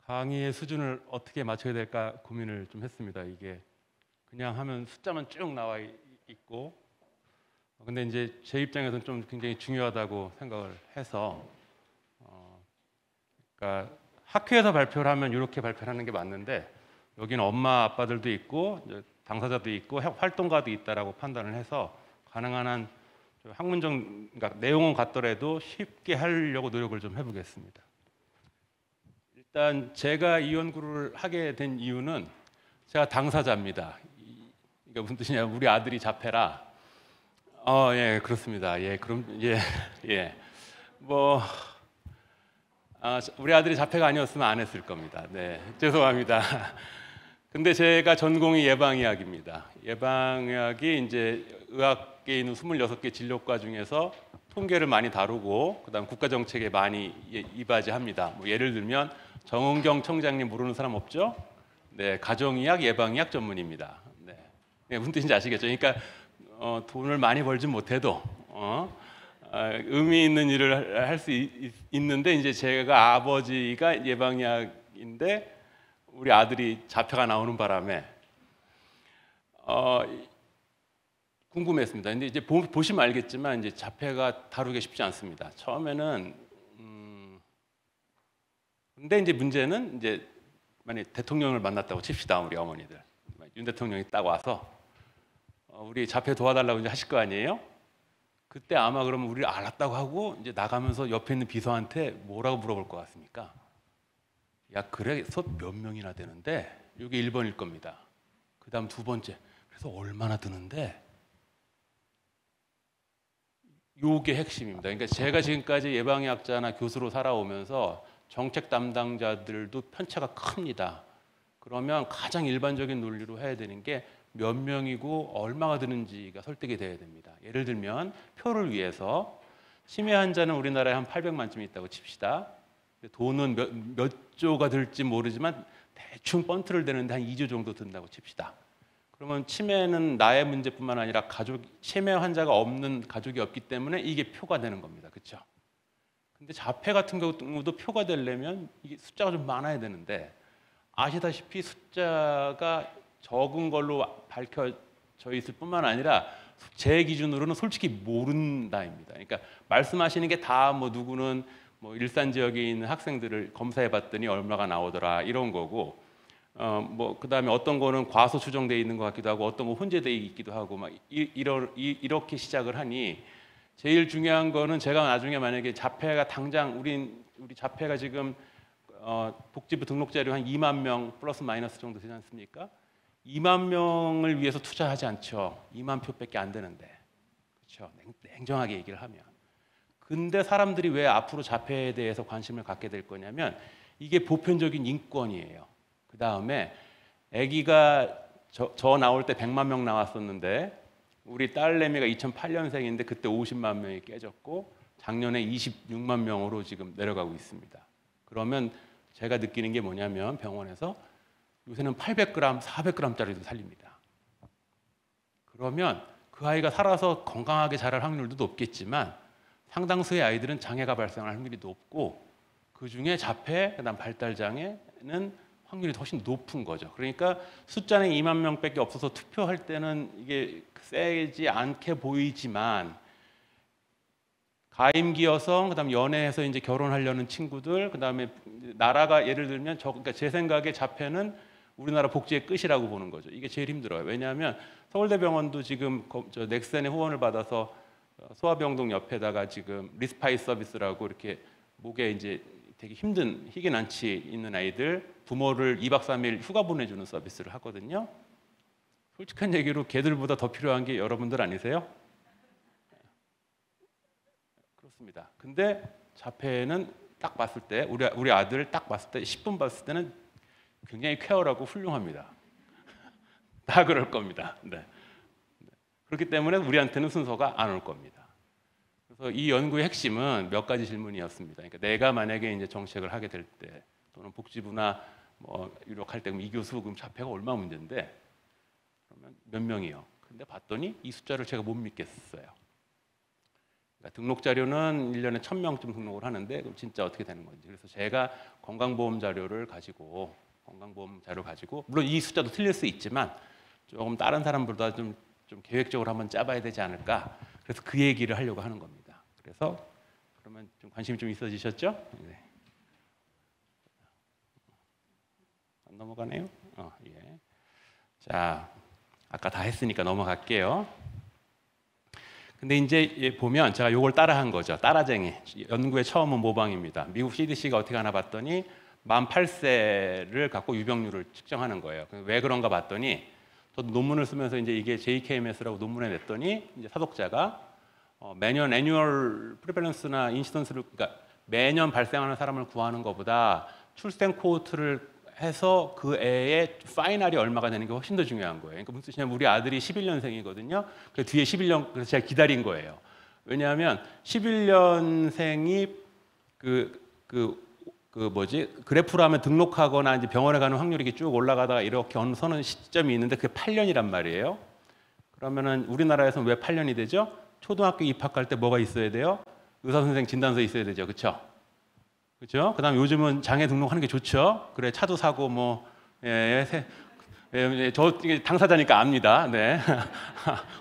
강의의 수준을 어떻게 맞춰야 될까 고민을 좀 했습니다. 이게 그냥 하면 숫자만 쭉 나와 있고, 근데 이제 제 입장에서는 좀 굉장히 중요하다고 생각을 해서, 그러니까 학회에서 발표를 하면 이렇게 발표를 하는 게 맞는데, 여기는 엄마 아빠들도 있고 이제 당사자도 있고 활동가도 있다라고 판단을 해서 가능한 한 학문적, 그러니까 내용은 같더라도 쉽게 하려고 노력을 좀 해보겠습니다. 일단 제가 이 연구를 하게 된 이유는 제가 당사자입니다. 이게 무슨 뜻이냐? 우리 아들이 자폐라. 예, 그렇습니다. 예, 그럼 예. 뭐 우리 아들이 자폐가 아니었으면 안 했을 겁니다. 네, 죄송합니다. 근데 제가 전공이 예방의학입니다. 예방의학이 이제 의학계에 있는 26개 진료과 중에서 통계를 많이 다루고 그다음 국가정책에 많이 이바지합니다. 뭐 예를 들면 정은경 청장님 모르는 사람 없죠? 네, 가정의학, 예방의학 전문입니다. 네, 무슨 뜻인지 아시겠죠? 그러니까 돈을 많이 벌진 못해도 의미 있는 일을 할 수 있는데, 이제 제가 아버지가 예방의학인데 우리 아들이 자폐가 나오는 바람에 궁금했습니다. 근데 이제 보시면 알겠지만 이제 자폐가 다루기 쉽지 않습니다. 처음에는 근데 이제 문제는 이제 만약 대통령을 만났다고 칩시다. 우리 어머니들 윤 대통령이 딱 와서 우리 자폐 도와달라고 이제 하실 거 아니에요? 그때 아마 그러면 우리를 알았다고 하고 이제 나가면서 옆에 있는 비서한테 뭐라고 물어볼 것 같습니까? 야, 그래서 몇 명이나 되는데? 이게 1번일 겁니다. 그 다음 두 번째, 그래서 얼마나 드는데? 요게 핵심입니다. 그러니까 제가 지금까지 예방의학자나 교수로 살아오면서 정책 담당자들도 편차가 큽니다. 그러면 가장 일반적인 논리로 해야 되는 게 몇 명이고 얼마가 드는지가 설득이 돼야 됩니다. 예를 들면 표를 위해서 치매 환자는 우리나라에 한 800만쯤 있다고 칩시다. 돈은 몇 조가 들지 모르지만 대충 번트를 대는데 한 2조 정도 든다고 칩시다. 그러면 치매는 나의 문제뿐만 아니라 치매 환자가 없는 가족이 없기 때문에 이게 표가 되는 겁니다. 그렇죠? 근데 자폐 같은 경우도 표가 되려면 이게 숫자가 좀 많아야 되는데, 아시다시피 숫자가 적은 걸로 밝혀져 있을 뿐만 아니라 제 기준으로는 솔직히 모른다입니다. 그러니까 말씀하시는 게 다 뭐 누구는 뭐 일산 지역에 있는 학생들을 검사해 봤더니 얼마가 나오더라 이런 거고, 뭐 그다음에 어떤 거는 과소 추정돼 있는 것 같기도 하고 어떤 거 혼재돼 있기도 하고 막 이렇게 시작을 하니, 제일 중요한 거는 제가 나중에 만약에 자폐가 당장 우리 자폐가 지금 복지부 등록자료 한 2만 명 플러스 마이너스 정도 되지 않습니까? 2만 명을 위해서 투자하지 않죠. 2만 표밖에 안 되는데. 그렇죠. 냉정하게 얘기를 하면. 근데 사람들이 왜 앞으로 자폐에 대해서 관심을 갖게 될 거냐면 이게 보편적인 인권이에요. 그 다음에 아기가 저 나올 때 100만 명 나왔었는데 우리 딸내미가 2008년생인데 그때 50만 명이 깨졌고 작년에 26만 명으로 지금 내려가고 있습니다. 그러면 제가 느끼는 게 뭐냐면 병원에서 요새는 800g, 400g짜리도 살립니다. 그러면 그 아이가 살아서 건강하게 자랄 확률도 높겠지만 상당수의 아이들은 장애가 발생할 확률이 높고, 그중에 자폐, 그다음 발달장애는 확률이 훨씬 높은 거죠. 그러니까 숫자는 2만 명밖에 없어서 투표할 때는 이게 세지 않게 보이지만 가임기 여성, 그다음 연애해서 이제 결혼하려는 친구들, 그다음에 나라가 예를 들면 그러니까 제 생각에 자폐는 우리나라 복지의 끝이라고 보는 거죠. 이게 제일 힘들어요. 왜냐하면 서울대병원도 지금 넥센의 후원을 받아서 소아병동 옆에다가 지금 리스파이 서비스라고 이렇게 목에 이제 되게 힘든 희귀난치 있는 아이들 부모를 2박 3일 휴가 보내주는 서비스를 하거든요. 솔직한 얘기로 걔들보다 더 필요한 게 여러분들 아니세요? 그렇습니다. 근데 자폐는 딱 봤을 때 우리 아들 딱 봤을 때 10분 봤을 때는 굉장히 쾌활하고 훌륭합니다. 다 그럴 겁니다. 네. 그렇기 때문에 우리한테는 순서가 안 올 겁니다. 그래서 이 연구의 핵심은 몇 가지 질문이었습니다. 그러니까 내가 만약에 이제 정책을 하게 될 때 또는 복지부나 뭐 유력할 때 이 교수 그럼 자폐가 얼마 문제인데 그러면 몇 명이요? 근데 봤더니 이 숫자를 제가 못 믿겠어요. 그러니까 등록 자료는 1년에 1000명쯤 등록을 하는데 그럼 진짜 어떻게 되는 건지. 그래서 제가 건강보험 자료를 가지고 물론 이 숫자도 틀릴 수 있지만 조금 다른 사람보다 좀 계획적으로 한번 짜봐야 되지 않을까. 그래서 그 얘기를 하려고 하는 겁니다. 그래서 그러면 좀 관심이 좀 있어지셨죠? 네. 안 넘어가네요. 예. 자, 아까 다 했으니까 넘어갈게요. 근데 이제 보면 제가 요걸 따라한 거죠. 따라쟁이. 연구의 처음은 모방입니다. 미국 CDC가 어떻게 하나 봤더니 만 8세를 갖고 유병률을 측정하는 거예요. 왜 그런가 봤더니 저도 논문을 쓰면서 이제 이게 JKMS라고 논문에 냈더니 이제 사독자가 매년 애뉴얼 프리밸런스나 인시던스를 그러니까 매년 발생하는 사람을 구하는 것보다 출생 코호트를 해서 그 애의 파이널이 얼마가 되는 게 훨씬 더 중요한 거예요. 그러니까 무슨 뜻이냐면 우리 아들이 11년생이거든요. 그 뒤에 11년 그래서 제가 기다린 거예요. 왜냐하면 11년생이 그래프로 하면 등록하거나 이제 병원에 가는 확률이 이렇게 쭉 올라가다가 이렇게 어느 서는 시점이 있는데 그게 8년이란 말이에요. 그러면은 우리나라에서는 왜 8년이 되죠? 초등학교 입학할 때 뭐가 있어야 돼요? 의사 선생 진단서 있어야 되죠, 그렇죠? 그렇죠? 그다음 요즘은 장애 등록하는 게 좋죠. 그래 차도 사고 뭐 저 당사자니까 압니다. 네,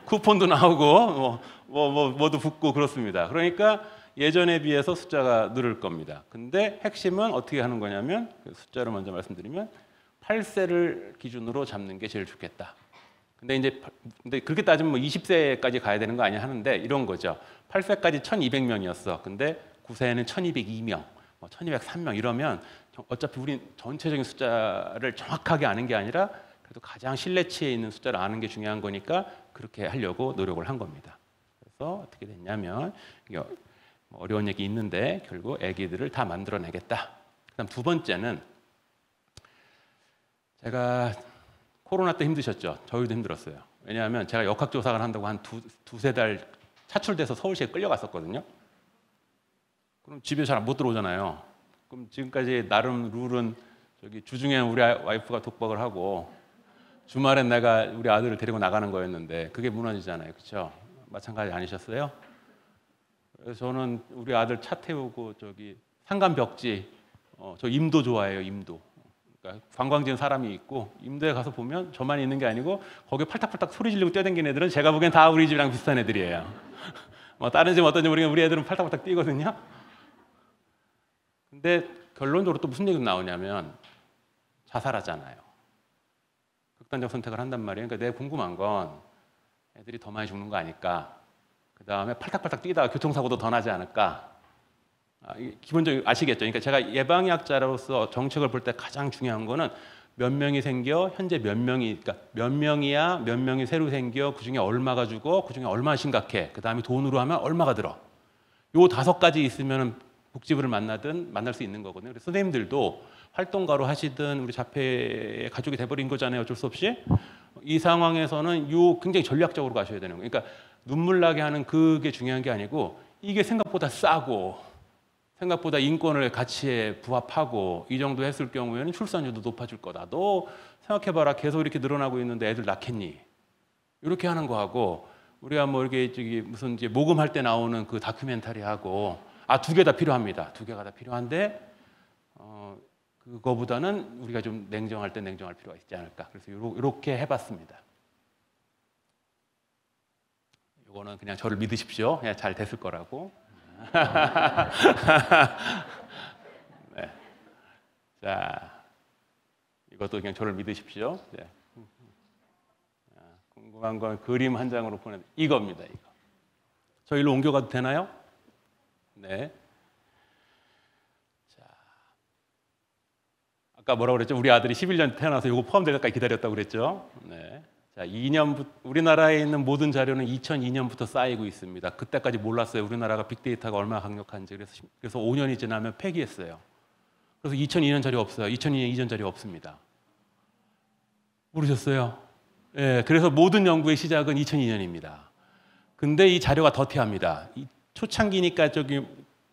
쿠폰도 나오고 뭐도 붙고 그렇습니다. 그러니까 예전에 비해서 숫자가 늘을 겁니다. 근데 핵심은 어떻게 하는 거냐면 숫자를 먼저 말씀드리면 8세를 기준으로 잡는 게 제일 좋겠다. 근데 그렇게 따지면 뭐 20세까지 가야 되는 거 아니야 하는데 이런 거죠. 8세까지 1200명이었어. 근데 9세에는 1202명, 1203명 이러면 어차피 우리 전체적인 숫자를 정확하게 아는 게 아니라 그래도 가장 신뢰치에 있는 숫자를 아는 게 중요한 거니까 그렇게 하려고 노력을 한 겁니다. 그래서 어떻게 됐냐면 어려운 얘기 있는데 결국 아기들을 다 만들어내겠다. 그다음 두 번째는 제가 코로나 때 힘드셨죠? 저희도 힘들었어요. 왜냐하면 제가 역학조사를 한다고 한 두세 달 차출돼서 서울시에 끌려갔었거든요. 그럼 집에 잘 못 들어오잖아요. 그럼 지금까지 나름 룰은 주중에 우리 와이프가 독박을 하고 주말엔 내가 우리 아들을 데리고 나가는 거였는데 그게 무너지잖아요. 그렇죠? 마찬가지 아니셨어요? 그래서 저는 우리 아들 차 태우고 산간 벽지, 저 임도 좋아해요. 임도. 그러니까 관광지는 사람이 있고 임도에 가서 보면 저만 있는 게 아니고 거기 팔딱팔딱 소리 지르고 뛰어다니는 애들은 제가 보기엔 다 우리 집이랑 비슷한 애들이에요. 뭐 다른 집 어떤지 모르겠는데 우리 애들은 팔딱팔딱 뛰거든요. 근데 결론적으로 또 무슨 얘기가 나오냐면 자살하잖아요. 극단적 선택을 한단 말이에요. 그러니까 내가 궁금한 건 애들이 더 많이 죽는 거 아닐까? 그 다음에 팔딱팔딱 뛰다가 교통사고도 더 나지 않을까? 기본적으로 아시겠죠? 그러니까 제가 예방의학자로서 정책을 볼 때 가장 중요한 거는 몇 명이 생겨, 현재 몇 명이야, 몇 명이 새로 생겨, 그 중에 얼마가 죽어, 그 중에 얼마나 심각해, 그 다음에 돈으로 하면 얼마가 들어. 요 5가지 있으면 복지부를 만날 수 있는 거거든요. 그래서 선생님들도 활동가로 하시든 우리 자폐의 가족이 돼버린 거잖아요. 어쩔 수 없이. 이 상황에서는 굉장히 전략적으로 가셔야 되는 거예요. 그러니까 눈물 나게 하는 그게 중요한 게 아니고 이게 생각보다 싸고 생각보다 인권을 가치에 부합하고 이 정도 했을 경우에는 출산율도 높아질 거다. 너 생각해봐라. 계속 이렇게 늘어나고 있는데 애들 낳겠니? 이렇게 하는 거하고 우리가 뭐 이렇게 무슨 이제 모금할 때 나오는 그 다큐멘터리하고 2개 다 필요합니다. 2개가 다 필요한데 그거보다는 우리가 좀 냉정할 때 냉정할 필요가 있지 않을까. 그래서 이렇게 해봤습니다. 이거는 그냥 저를 믿으십시오. 그냥 잘 됐을 거라고. 네. 자, 이것도 그냥 저를 믿으십시오. 네. 궁금한 건 그림 한 장으로 이겁니다. 이거. 저 일로 옮겨가도 되나요? 네. 자, 아까 뭐라고 그랬죠? 우리 아들이 11년 태어나서 이거 포함될 때까지 기다렸다고 그랬죠? 네. 자, 우리나라에 있는 모든 자료는 2002년부터 쌓이고 있습니다. 그때까지 몰랐어요. 우리나라가 빅데이터가 얼마나 강력한지. 그래서 5년이 지나면 폐기했어요. 그래서 2002년 자료 없어요. 2002년 이전 자료 없습니다. 모르셨어요? 예, 그래서 모든 연구의 시작은 2002년입니다. 근데 이 자료가 더티합니다. 초창기니까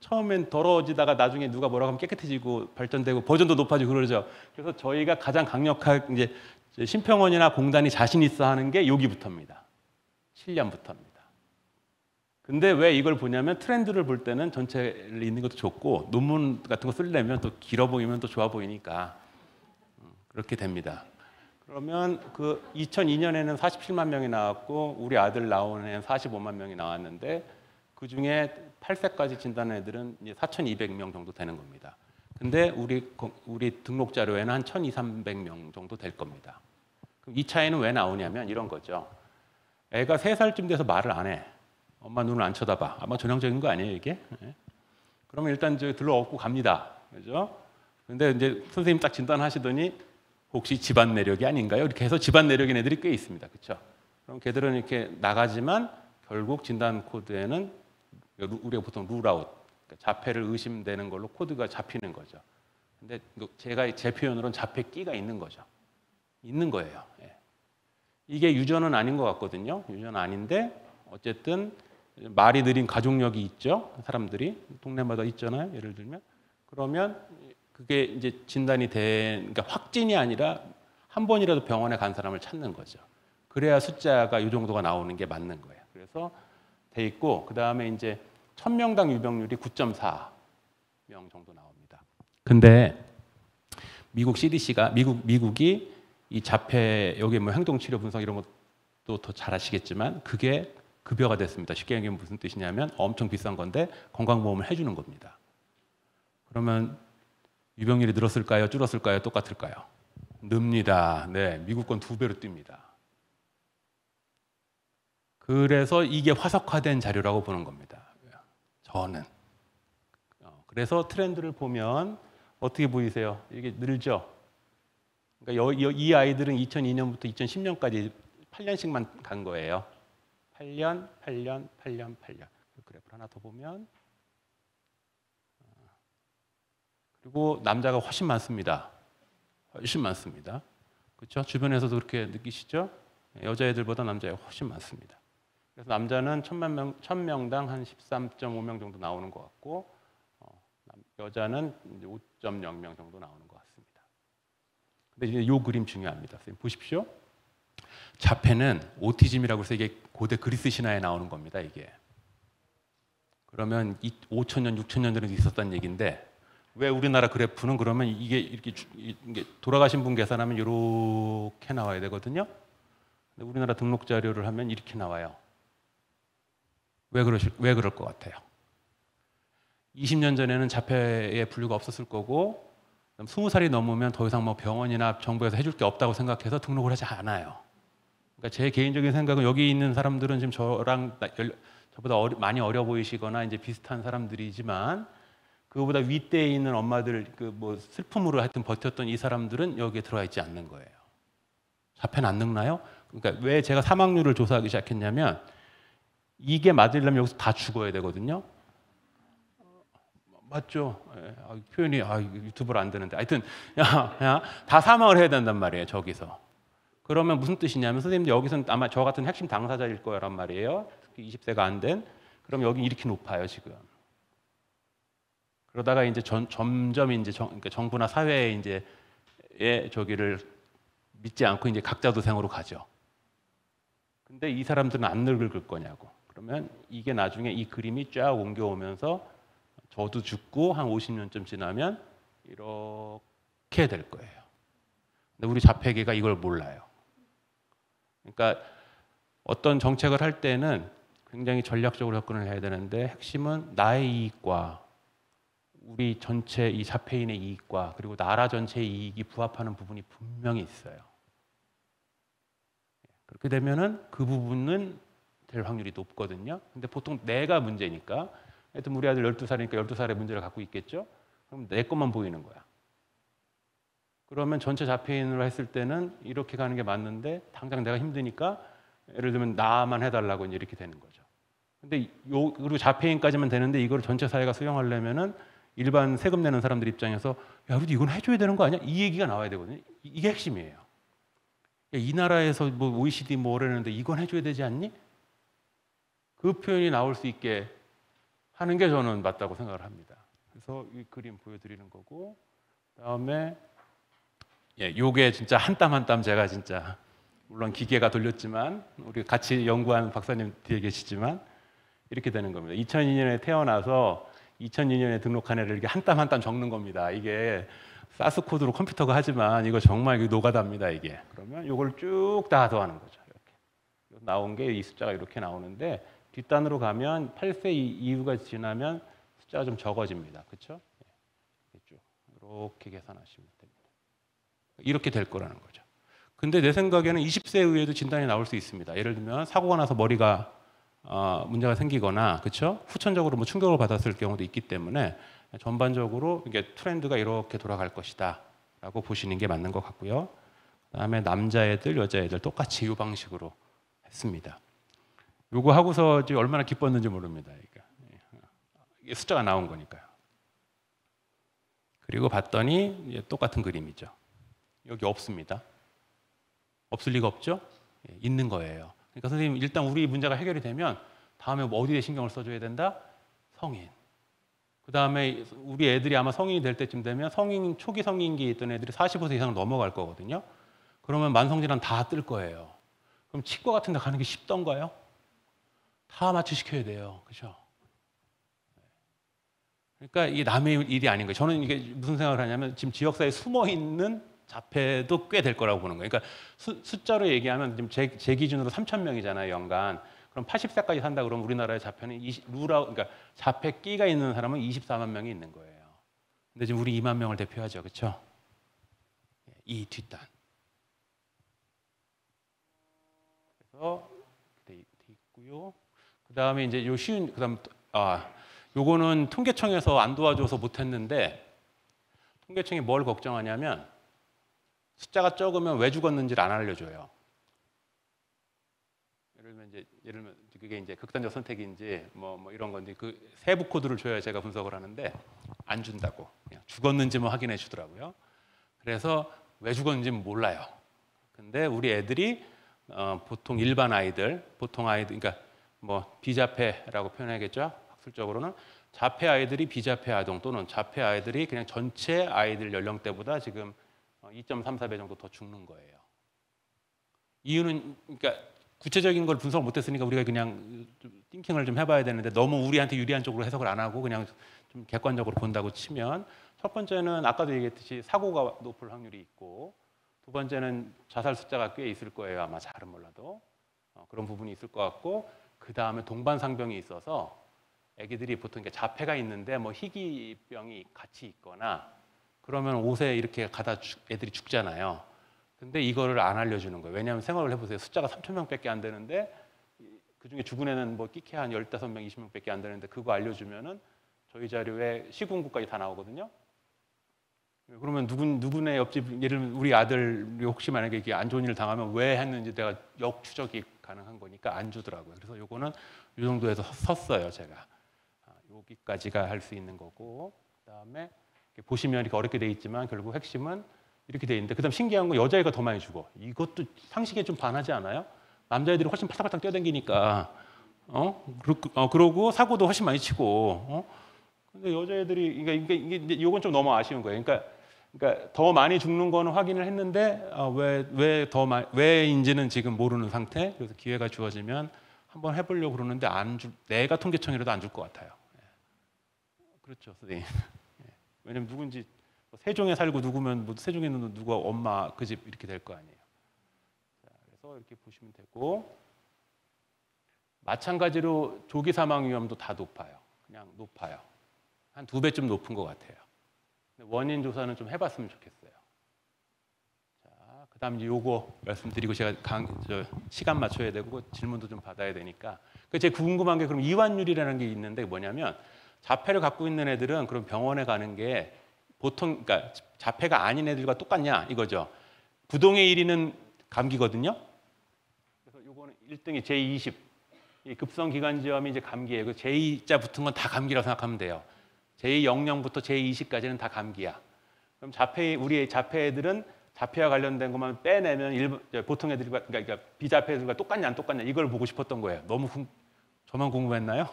처음엔 더러워지다가 나중에 누가 뭐라고 하면 깨끗해지고 발전되고 버전도 높아지고 그러죠. 그래서 저희가 가장 강력한 이제 심평원이나 공단이 자신 있어 하는 게 여기부터입니다. 7년부터입니다. 근데 왜 이걸 보냐면 트렌드를 볼 때는 전체를 읽는 것도 좋고 논문 같은 거 쓰려면 또 길어 보이면 또 좋아 보이니까 그렇게 됩니다. 그러면 그 2002년에는 47만 명이 나왔고 우리 아들 나온 애는 45만 명이 나왔는데 그 중에 8세까지 진단한 애들은 이제 4,200명 정도 되는 겁니다. 근데 우리 등록 자료에는 한 1,200~1,300명 정도 될 겁니다. 그럼 이 차이는 왜 나오냐면 이런 거죠. 애가 3살쯤 돼서 말을 안 해. 엄마 눈을 안 쳐다봐. 아마 전형적인 거 아니에요, 이게? 네. 그러면 일단 저 들러엎고 갑니다. 그죠? 근데 이제 선생님 딱 진단하시더니 혹시 집안 내력이 아닌가요? 이렇게 해서 집안 내력인 애들이 꽤 있습니다. 그렇죠? 그럼 걔들은 이렇게 나가지만 결국 진단 코드에는 우리가 보통 룰아웃, 그러니까 자폐를 의심되는 걸로 코드가 잡히는 거죠. 근데 제가 제 표현으로는 자폐 끼가 있는 거죠. 있는 거예요. 예. 이게 유전은 아닌 것 같거든요. 유전은 아닌데 어쨌든 말이 느린 가족력이 있죠. 사람들이 동네마다 있잖아요. 예를 들면 그러면 그게 이제 진단이 그러니까 확진이 아니라 한 번이라도 병원에 간 사람을 찾는 거죠. 그래야 숫자가 이 정도가 나오는 게 맞는 거예요. 그래서 돼 있고 그 다음에 이제 1000명당 유병률이 9.4명 정도 나옵니다. 근데 미국 CDC가 미국이 이 자폐 여기 뭐 행동치료 분석 이런 것도 더 잘 아시겠지만 그게 급여가 됐습니다. 쉽게 얘기하면 무슨 뜻이냐면 엄청 비싼 건데 건강보험을 해주는 겁니다. 그러면 유병률이 늘었을까요? 줄었을까요? 똑같을까요? 늡니다. 네, 미국 건 2배로 뜁니다. 그래서 이게 화석화된 자료라고 보는 겁니다. 저는. 그래서 트렌드를 보면 어떻게 보이세요? 이게 늘죠? 그러니까 이 아이들은 2002년부터 2010년까지 8년씩만 간 거예요. 8년. 그래프를 하나 더 보면 그리고 남자가 훨씬 많습니다. 훨씬 많습니다. 그렇죠? 주변에서도 그렇게 느끼시죠? 여자애들보다 남자애가 훨씬 많습니다. 그래서 남자는 1000명당 한 13.5명 정도 나오는 것 같고 여자는 5.0명 정도 나오는 것 같습니다. 근데 이제 이 그림 중요합니다. 선생님 보십시오. 자폐는 오티즘이라고 해서 이게 고대 그리스 신화에 나오는 겁니다. 이게. 그러면 5,000년, 6,000년 전에도 있었다는 얘기인데 왜 우리나라 그래프는 그러면 이게 돌아가신 분 계산하면 이렇게 나와야 되거든요. 근데 우리나라 등록 자료를 하면 이렇게 나와요. 왜 그럴 것 같아요? 20년 전에는 자폐의 분류가 없었을 거고 20살이 넘으면 더 이상 뭐 병원이나 정부에서 해줄 게 없다고 생각해서 등록을 하지 않아요. 그러니까 제 개인적인 생각은 여기 있는 사람들은 지금 저보다 많이 어려 보이시거나 이제 비슷한 사람들이지만 그거보다 윗대에 있는 엄마들 그 뭐 슬픔으로 하여튼 버텼던 이 사람들은 여기에 들어와 있지 않는 거예요. 자폐는 안 늙나요? 그러니까 왜 제가 사망률을 조사하기 시작했냐면 이게 맞으려면 여기서 다 죽어야 되거든요. 맞죠? 표현이 유튜브로 안 되는데 하여튼 다 사망을 해야 된단 말이에요. 저기서. 그러면 무슨 뜻이냐면 선생님들 여기서는 아마 저 같은 핵심 당사자일 거란 말이에요. 특히 20세가 안 된. 그럼 여기 이렇게 높아요 지금. 그러다가 이제 점점 이제 그러니까 정부나 사회에 이제 저기를 믿지 않고 이제 각자 도생으로 가죠. 근데 이 사람들은 안 늙을 거냐고. 그러면 이게 나중에 이 그림이 쫙 옮겨오면서 저도 죽고 한 50년쯤 지나면 이렇게 될 거예요. 근데 우리 자폐계가 이걸 몰라요. 그러니까 어떤 정책을 할 때는 굉장히 전략적으로 접근을 해야 되는데 핵심은 나의 이익과 우리 전체 이 자폐인의 이익과 그리고 나라 전체의 이익이 부합하는 부분이 분명히 있어요. 그렇게 되면은 그 부분은 될 확률이 높거든요. 근데 보통 내가 문제니까 하여튼 우리 아들 12살이니까 12살의 문제를 갖고 있겠죠. 그럼 내 것만 보이는 거야. 그러면 전체 자폐인으로 했을 때는 이렇게 가는 게 맞는데 당장 내가 힘드니까 예를 들면 나만 해달라고 이제 이렇게 되는 거죠. 근데 그리고 자폐인까지만 되는데 이걸 전체 사회가 수용하려면은 일반 세금 내는 사람들 입장에서 야, 우리 이건 해줘야 되는 거 아니야? 이 얘기가 나와야 되거든요. 이게 핵심이에요. 야, 이 나라에서 뭐 OECD 뭐라는데 이건 해줘야 되지 않니? 그 표현이 나올 수 있게 하는 게 저는 맞다고 생각을 합니다. 그래서 이 그림 보여드리는 거고 그다음에 요게 진짜 한 땀 한 땀 제가 진짜 물론 기계가 돌렸지만 우리 같이 연구한 박사님 뒤에 계시지만 이렇게 되는 겁니다. 2002년에 태어나서 2002년에 등록한 애를 이렇게 한 땀 한 땀 적는 겁니다. 이게 사스 코드로 컴퓨터가 하지만 이거 정말 노가다입니다. 이게. 그러면 이걸 쭉 다 더하는 거죠. 이렇게 나온 게 이 숫자가 이렇게 나오는데 뒷단으로 가면 8세 이후가 지나면 숫자가 좀 적어집니다. 그렇죠? 쭉 이렇게 계산하시면 됩니다. 이렇게 될 거라는 거죠. 근데 내 생각에는 20세 이후에도 진단이 나올 수 있습니다. 예를 들면 사고가 나서 머리가 문제가 생기거나 그렇죠? 후천적으로 뭐 충격을 받았을 경우도 있기 때문에 전반적으로 이게 트렌드가 이렇게 돌아갈 것이다라고 보시는 게 맞는 것 같고요. 그다음에 남자애들, 여자애들 똑같이 이 방식으로 했습니다. 요거 하고서 얼마나 기뻤는지 모릅니다. 이게 숫자가 나온 거니까요. 그리고 봤더니 똑같은 그림이죠. 여기 없습니다. 없을 리가 없죠? 있는 거예요. 그러니까 선생님 일단 우리 문제가 해결이 되면 다음에 어디에 신경을 써줘야 된다? 성인. 그 다음에 우리 애들이 아마 성인이 될 때쯤 되면 초기 성인기에 있던 애들이 45세 이상을 넘어갈 거거든요. 그러면 만성질환 다 뜰 거예요. 그럼 치과 같은 데 가는 게 쉽던가요? 다 마취시켜야 돼요. 그죠? 그러니까 이게 남의 일이 아닌 거예요. 저는 이게 무슨 생각을 하냐면 지금 지역사회에 숨어있는 자폐도 꽤 될 거라고 보는 거예요. 그러니까 숫자로 얘기하면 지금 제 기준으로 3,000명이잖아요, 연간. 그럼 80세까지 산다 그러면 우리나라의 자폐는 그러니까 자폐 끼가 있는 사람은 24만 명이 있는 거예요. 근데 지금 우리 2만 명을 대표하죠, 그렇죠? 이 뒷단. 그래서 돼 있고요. 그다음에 이제 요거는 통계청에서 안 도와줘서 못했는데 통계청이 뭘 걱정하냐면 숫자가 적으면 왜 죽었는지를 안 알려줘요. 예를 들면 그게 이제 극단적 선택인지 뭐 이런 건데 그 세부 코드를 줘야 제가 분석을 하는데 안 준다고 그냥 죽었는지만 확인해 주더라고요. 그래서 왜 죽었는지는 몰라요. 근데 우리 애들이 보통 일반 아이들, 그러니까 뭐 비자폐라고 표현하겠죠. 학술적으로는 자폐 아이들이 비자폐 아동 또는 자폐 아이들이 그냥 전체 아이들 연령대보다 지금 2.34배 정도 더 죽는 거예요. 이유는 그러니까 구체적인 걸 분석을 못했으니까 우리가 그냥 좀 띵킹을 좀 해봐야 되는데 너무 우리한테 유리한 쪽으로 해석을 안 하고 그냥 좀 객관적으로 본다고 치면 첫 번째는 아까도 얘기했듯이 사고가 높을 확률이 있고 두 번째는 자살 숫자가 꽤 있을 거예요. 아마 잘은 몰라도 그런 부분이 있을 것 같고 그 다음에 동반상병이 있어서 애기들이 보통 자폐가 있는데 뭐 희귀병이 같이 있거나 그러면 옷에 이렇게 가다 애들이 죽잖아요. 근데 이거를 안 알려주는 거예요. 왜냐하면 생각을 해보세요. 숫자가 3,000명밖에 안 되는데 그중에 죽은 애는 뭐 끼케 한 15명, 20명밖에 안 되는데 그거 알려주면은 저희 자료에 시군구까지 다 나오거든요. 그러면 누구네 옆집 예를 들면 우리 아들이 혹시 만약에 이게 안 좋은 일을 당하면 왜 했는지 내가 역추적이 가능한 거니까 안 주더라고요. 그래서 요거는 이 정도에서 섰어요, 제가. 여기까지가 할 수 있는 거고 그다음에 보시면 이렇게 어렵게 돼 있지만 결국 핵심은 이렇게 돼 있는데 그다음 신기한 건 여자애가 더 많이 죽어. 이것도 상식에 좀 반하지 않아요? 남자애들이 훨씬 팔딱팔딱 뛰어다니니까 그러고 사고도 훨씬 많이 치고 근데 여자애들이 그러니까 이게 이건 좀 너무 아쉬운 거예요. 그러니까 더 많이 죽는 거는 확인을 했는데 왜인지는 지금 모르는 상태. 그래서 기회가 주어지면 한번 해보려고 그러는데 내가 통계청이라도 안 줄 것 같아요. 그렇죠, 선생님. 왜냐면 누군지 세종에 살고 누구면 뭐 세종에 있는 누가 엄마 그 집 이렇게 될 거 아니에요. 자, 그래서 이렇게 보시면 되고 마찬가지로 조기 사망 위험도 다 높아요. 그냥 높아요. 한 2배쯤 높은 것 같아요. 원인 조사는 좀 해봤으면 좋겠어요. 자, 그다음 이제 요거 말씀드리고 제가 시간 맞춰야 되고 질문도 좀 받아야 되니까. 제가 궁금한 게 그럼 이완율이라는 게 있는데 뭐냐면 자폐를 갖고 있는 애들은 그럼 병원에 가는 게 보통 그러니까 자폐가 아닌 애들과 똑같냐 이거죠. 부동의 1위는 감기거든요. 그래서 요거는 1등이 제20 이 급성기관지염이 이제 감기예요. 그 제2자 붙은 건 다 감기라고 생각하면 돼요. 제00부터 제20까지는 다 감기야. 그럼 우리 자폐 애들은 자폐와 관련된 것만 빼내면 보통 애들과 그러니까 비자폐 애들과 똑같냐 안 똑같냐 이걸 보고 싶었던 거예요. 저만 궁금했나요?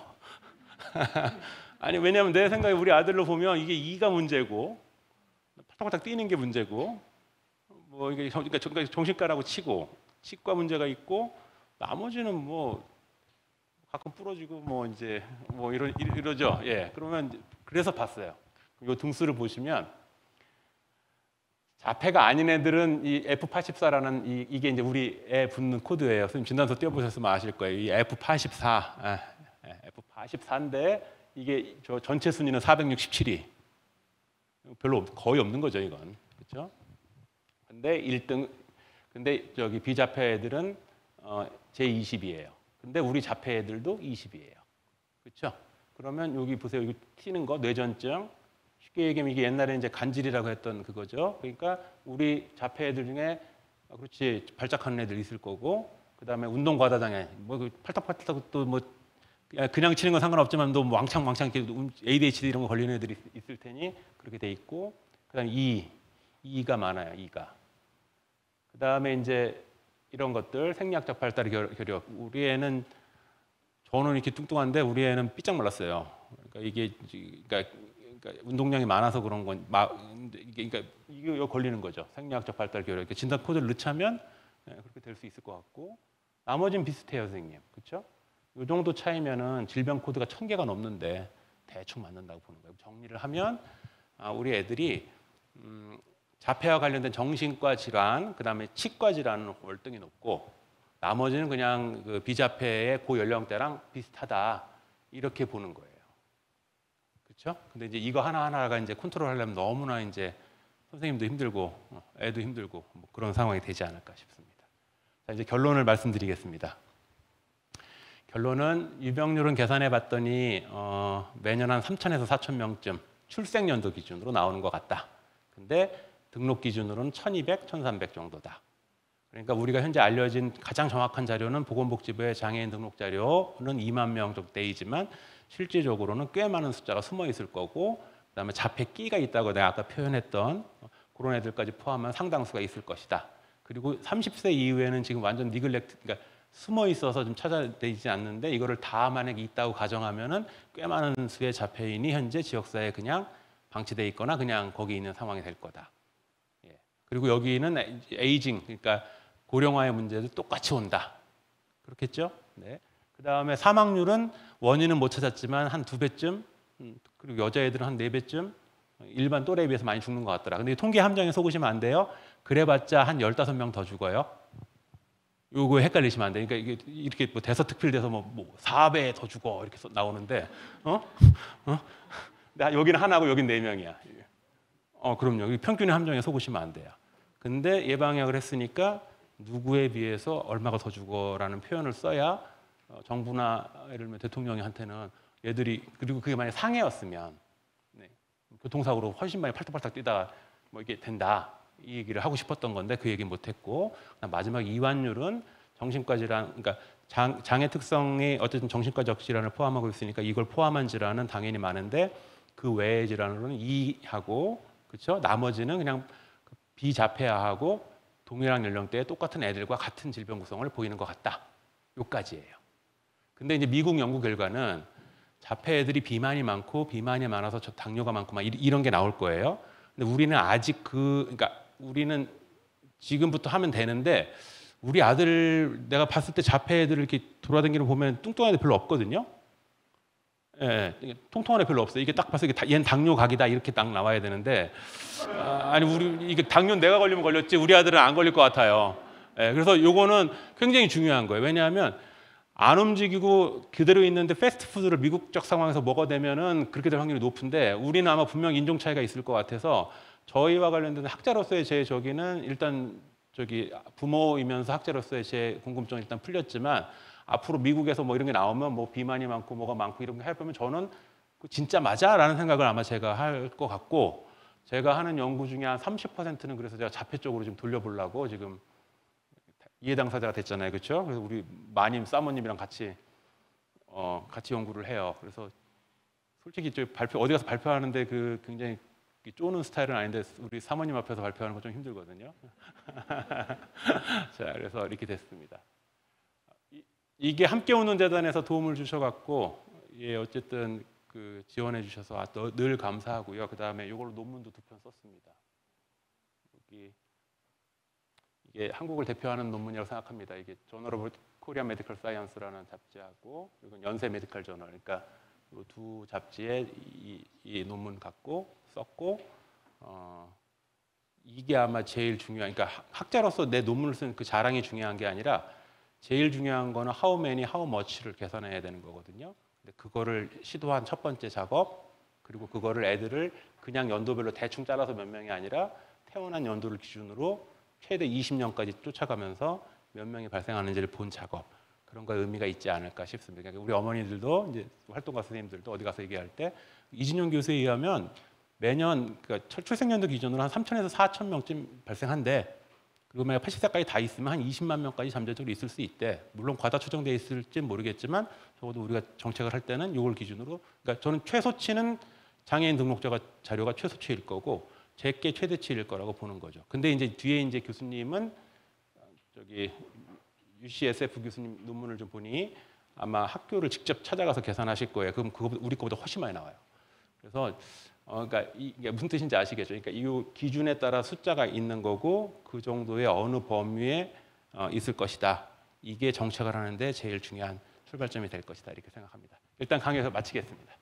아니 왜냐하면 내 생각에 우리 아들로 보면 이게 이가 문제고 파닥파닥 뛰는 게 문제고 뭐 이게 그러니까 정신과라고 치고 치과 문제가 있고 나머지는 뭐 가끔 부러지고 뭐 이제 뭐 이러죠. 예. 그러면 그래서 봤어요. 이 등수를 보시면 자폐가 아닌 애들은 이 F84라는 이게 이제 우리 애 붙는 코드예요. 선생님 진단서 띄워보셨으면 아실 거예요. 이 F84, F84인데 이게 저 전체 순위는 467위. 별로 거의 없는 거죠, 이건. 그렇죠? 근데 저기 비자폐 애들은 제20이에요. 근데 우리 자폐 애들도 20이에요. 그렇죠? 그러면 여기 보세요. 여기 튀는 거 뇌전증. 쉽게 얘기하면 이게 옛날에 이제 간질이라고 했던 그거죠. 그러니까 우리 자폐 애들 중에 그렇지 발작하는 애들 있을 거고, 그다음에 운동 과다장애, 뭐 팔딱팔딱 또 뭐 그냥 치는 건 상관없지만 또 왕창 ADHD 이런 거 걸리는 애들이 있을 테니 그렇게 돼 있고, 그다음에 E가 많아요. E가. 그다음에 이제 이런 것들 생리학적 발달 결여. 우리 애는 저는 이렇게 뚱뚱한데 우리 애는 삐짝 말랐어요. 그러니까 이게 그러니까 운동량이 많아서 그런 건 그러니까 이게 걸리는 거죠. 생리학적 발달 결여. 이렇게 진단 코드를 넣자면 그렇게 될 수 있을 것 같고, 나머지는 비슷해요, 선생님. 그렇죠? 이 정도 차이면은 질병 코드가 1000개가 넘는데 대충 맞는다고 보는 거예요. 정리를 하면 우리 애들이 자폐와 관련된 정신과 질환, 그다음에 치과 질환은 월등히 높고, 나머지는 그냥 그 비자폐의 고연령대랑 비슷하다 이렇게 보는 거예요. 그렇죠? 근데 이제 이거 하나하나가 이제 컨트롤하려면 너무나 이제 선생님도 힘들고 애도 힘들고 뭐 그런 상황이 되지 않을까 싶습니다. 자, 이제 결론을 말씀드리겠습니다. 결론은 유병률은 계산해 봤더니 매년 한 3,000에서 4,000명쯤 출생연도 기준으로 나오는 것 같다. 근데 등록 기준으로는 1,200, 1,300 정도다. 그러니까 우리가 현재 알려진 가장 정확한 자료는 보건복지부의 장애인 등록 자료는 2만 명 정도이지만 실질적으로는 꽤 많은 숫자가 숨어 있을 거고, 그다음에 자폐끼가 있다고 내가 아까 표현했던 그런 애들까지 포함한 상당수가 있을 것이다. 그리고 30세 이후에는 지금 완전 니글렉트, 그러니까 숨어 있어서 좀 찾아내지 않는데 이거를 다 만약에 있다고 가정하면은 꽤 많은 수의 자폐인이 현재 지역사회에 그냥 방치돼 있거나 그냥 거기 있는 상황이 될 거다. 예. 그리고 여기는 에이징, 그러니까 고령화의 문제도 똑같이 온다. 그렇겠죠? 네. 그 다음에 사망률은 원인은 못 찾았지만 한 2배쯤, 그리고 여자애들은 한 4배쯤 일반 또래에 비해서 많이 죽는 것 같더라. 근데 통계 함정에 속으시면 안 돼요. 그래봤자 한 15명 더 죽어요. 요거 헷갈리시면 안 돼. 그러니까 이게 이렇게 뭐 대서특필돼서 뭐 4배 더 죽어 이렇게 나오는데, 여기는 하나고 여긴 4명이야. 그럼요. 평균의 함정에 속으시면 안 돼요. 근데 예방약을 했으니까 누구에 비해서 얼마가 더 죽어라는 표현을 써야 정부나 예를 들면 대통령한테는 얘들이, 그리고 그게 만약 상해였으면 교통사고로 훨씬 많이 팔딱팔딱 뛰다가 뭐 이게 된다 이 얘기를 하고 싶었던 건데 그 얘기 못했고, 마지막 이완율은 정신과 질환, 그러니까 장애 특성이 어쨌든 정신과적 질환을 포함하고 있으니까 이걸 포함한 질환은 당연히 많은데 그 외의 질환으로는 2하고, 그렇죠? 나머지는 그냥 비자폐아하고 동일한 연령대의 똑같은 애들과 같은 질병 구성을 보이는 것 같다. 요까지예요. 근데 이제 미국 연구 결과는 자폐 애들이 비만이 많고 비만이 많아서 당뇨가 많고 막 이런 게 나올 거예요. 근데 우리는 아직 그러니까 우리는 지금부터 하면 되는데 우리 아들 내가 봤을 때 자폐 애들 이렇게 돌아다니는 거 보면 뚱뚱한 애 별로 없거든요. 예, 통통한 애 별로 없어요. 이게 딱 봐서 얘는 당뇨 각이다 이렇게 딱 나와야 되는데 아니 우리 이게 당뇨 내가 걸리면 걸렸지 우리 아들은 안 걸릴 것 같아요. 예, 그래서 요거는 굉장히 중요한 거예요. 왜냐하면 안 움직이고 그대로 있는데 패스트푸드를 미국적 상황에서 먹어대면은 그렇게 될 확률이 높은데 우리는 아마 분명 인종 차이가 있을 것 같아서 저희와 관련된 학자로서의 제 저기는 일단 저기 부모이면서 학자로서의 제 궁금증은 일단 풀렸지만 앞으로 미국에서 뭐 이런 게 나오면 뭐 비만이 많고 뭐가 많고 이런 거 해보면 저는 진짜 맞아라는 생각을 아마 제가 할 것 같고, 제가 하는 연구 중에 한 30%는 그래서 제가 자폐 쪽으로 좀 돌려보려고 지금 이해 당사자가 됐잖아요, 그렇죠? 그래서 우리 마님, 사모님이랑 같이 연구를 해요. 그래서 솔직히 저 어디 가서 발표하는데 그 굉장히 쪼는 스타일은 아닌데 우리 사모님 앞에서 발표하는 거 좀 힘들거든요. 자, 그래서 이렇게 됐습니다. 이게 함께 웃는 재단에서 도움을 주셔갖고 예, 어쨌든 그 지원해 주셔서 늘 감사하고요. 그 다음에 이걸로 논문도 2편 썼습니다. 여기 이게 한국을 대표하는 논문이라고 생각합니다. 이게 저널 오브 코리안 메디컬 사이언스라는 잡지하고 이건 연세 메디컬 저널, 그러니까 이 두 잡지에 이 논문 갖고 썼고, 이게 아마 제일 중요한, 그러니까 학자로서 내 논문을 쓴 그 자랑이 중요한 게 아니라 제일 중요한 거는 how many, how much를 계산해야 되는 거거든요. 근데 그거를 시도한 첫 번째 작업, 그리고 그거를 애들을 그냥 연도별로 대충 잘라서 몇 명이 아니라 태어난 연도를 기준으로 최대 20년까지 쫓아가면서 몇 명이 발생하는지를 본 작업, 그런 거에 의미가 있지 않을까 싶습니다. 그러니까 우리 어머니들도 이제 활동가 선생님들도 어디 가서 얘기할 때 이진용 교수에 의하면 매년 그러니까 출생연도 기준으로 한 3천에서 4천 명쯤 발생한대. 그리고 만약 80세까지 다 있으면 한 20만 명까지 잠재적으로 있을 수 있대. 물론 과다 추정돼 있을지 모르겠지만 적어도 우리가 정책을 할 때는 이걸 기준으로, 그러니까 저는 최소치는 장애인 등록자 자료가 최소치일 거고 제게 최대치일 거라고 보는 거죠. 근데 이제 뒤에 이제 교수님은 저기 UCSF 교수님 논문을 좀 보니 아마 학교를 직접 찾아가서 계산하실 거예요. 그럼 그거 우리 거보다 훨씬 많이 나와요. 그래서 그러니까 이게 무슨 뜻인지 아시겠죠? 그러니까 이 기준에 따라 숫자가 있는 거고 그 정도의 어느 범위에 있을 것이다. 이게 정책을 하는데 제일 중요한 출발점이 될 것이다. 이렇게 생각합니다. 일단 강의에서 마치겠습니다.